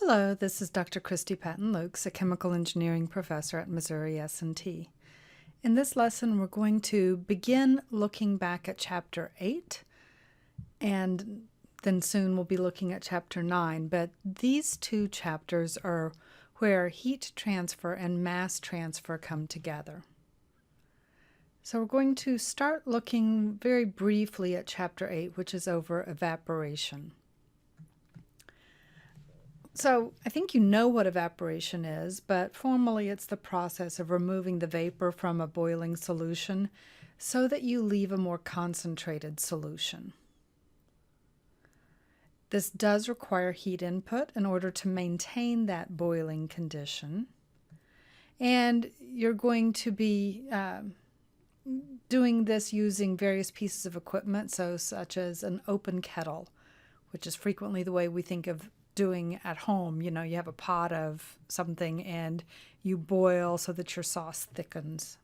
Hello, this is Dr. Christy Patton-Lukes, a chemical engineering professor at Missouri S&T. In this lesson, we're going to begin looking back at Chapter 8, and then soon we'll be looking at Chapter 9. But these two chapters are where heat transfer and mass transfer come together. So we're going to start looking very briefly at Chapter 8, which is over evaporation. So I think you know what evaporation is, but formally it's the process of removing the vapor from a boiling solution so that you leave a more concentrated solution. This does require heat input in order to maintain that boiling condition. And you're going to be doing this using various pieces of equipment, such as an open kettle, which is frequently the way we think of doing at home. You know, you have a pot of something and you boil so that your sauce thickens.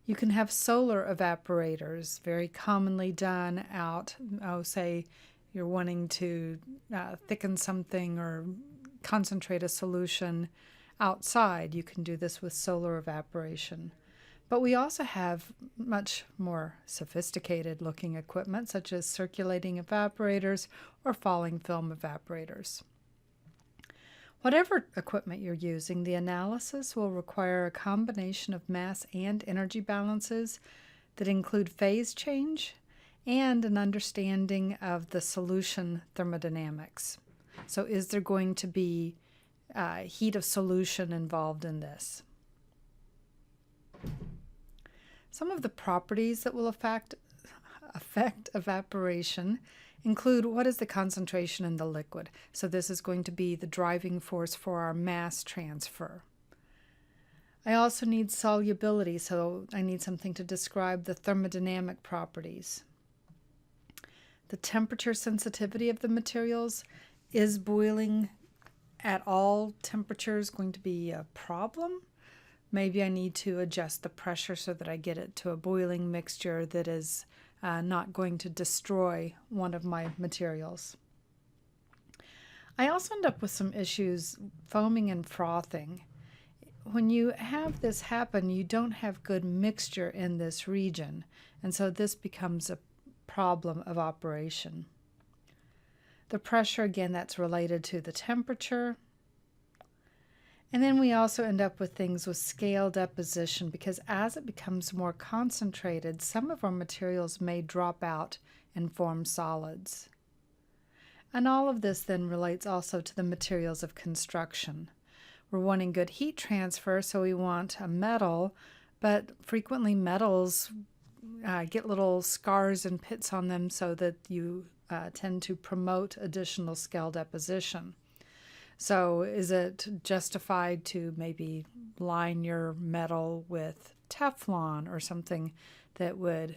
You can have solar evaporators, very commonly done out, say you're wanting to thicken something or concentrate a solution outside. You can do this with solar evaporation. But we also have much more sophisticated looking equipment, such as circulating evaporators or falling film evaporators. Whatever equipment you're using, the analysis will require a combination of mass and energy balances that include phase change and an understanding of the solution thermodynamics. So is there going to be heat of solution involved in this? Some of the properties that will affect evaporation include what is the concentration in the liquid. So this is going to be the driving force for our mass transfer. I also need solubility, so I need something to describe the thermodynamic properties. The temperature sensitivity of the materials. Is boiling at all temperatures going to be a problem? Maybe I need to adjust the pressure so that I get it to a boiling mixture that is not going to destroy one of my materials. I also end up with some issues foaming and frothing. When you have this happen, you don't have good mixture in this region, and so this becomes a problem of operation. The pressure, again, that's related to the temperature. And then we also end up with things with scale deposition, because as it becomes more concentrated, some of our materials may drop out and form solids. And all of this then relates also to the materials of construction. We're wanting good heat transfer, so we want a metal, but frequently metals get little scars and pits on them so that you tend to promote additional scale deposition. So is it justified to maybe line your metal with Teflon or something that would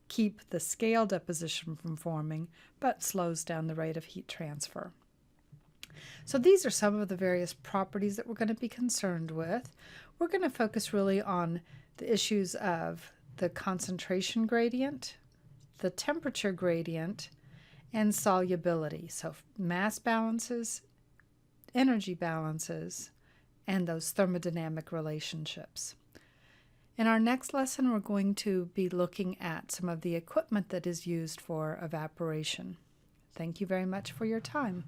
keep the scale deposition from forming but slows down the rate of heat transfer? So these are some of the various properties that we're going to be concerned with. We're going to focus really on the issues of the concentration gradient, the temperature gradient, and solubility. So mass balances, energy balances, and those thermodynamic relationships. In our next lesson, we're going to be looking at some of the equipment that is used for evaporation. Thank you very much for your time.